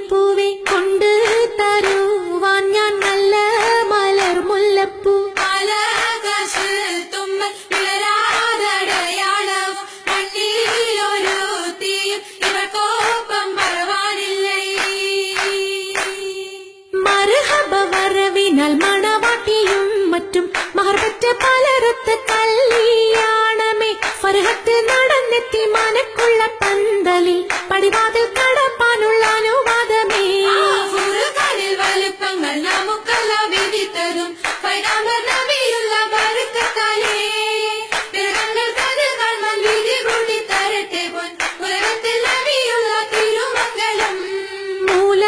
പൂവേ കൊണ്ട് തരുവാൻ ഞാൻ നല്ല മലർ മുല്ലപ്പൂ മർഹബ വരവിനാൽ മണവാട്ടിയും മറ്റും മഹർപറ്റ പലരത്ത് കല്യാണമേ ഫർഹത്ത് നടന്നെത്തി മനക്കുള്ള പന്തലിൽ പടിവാതിൽ കടപ്പാനുള്ള അനുവാദമേ വലുപ്പങ്ങൾ നമുക്കെല്ലാം വിധി തരും നബിയുള്ള ബർക്കത്താലേ പിറകങ്ങൾ കഥകൾ വിധി കൂട്ടി തരട്ടെ പൊൻ ഉലകത്തിൽ നബിയുള്ള തിരുമംഗലം മൂല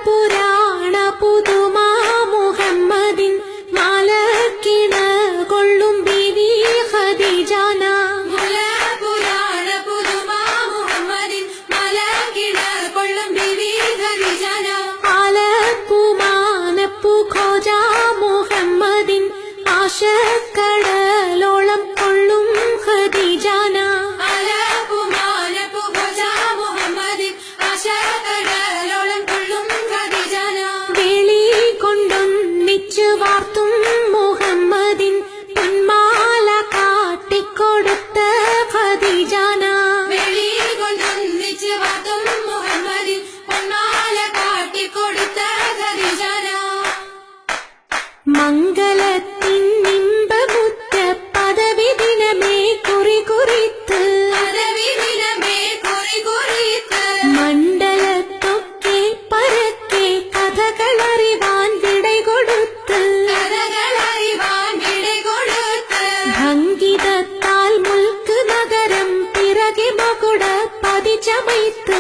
പുരാണ പുതുമാ മുഹമ്മദിൻ മാലക്കിണ കൊള്ളും ബീവി ഖദീജാന പുരാണ പുതുമാ മുഹമ്മദിൻ മാലക്കിണ കൊള്ളും ബീവി ഖദീജാന ആലപ്പുമാനപ്പു ഖോജ മുഹമ്മദിൻ ആശക്കടലോളം കൊള്ളും ഖദീജാന വേളി കൊണ്ടൊന്നിച്ചു വാർത്തും മുഹമ്മദിൻ പൊന്മാല കാട്ടിക്കൊടുത്ത ഖദീജാന മംഗളത്തിൻ നിമ്പമുറ്റ പദവി ദിനമേ കുറികുറിത്ത് മണ്ഡലത്തൊക്കെ പരക്കെ കഥകളറിവാൻ വിടകൊടുത്ത് ഭംഗിതത്താൽ മുൽക്ക് നഗരം പിറകെ മകുട പതിച്ചമൈത്ത്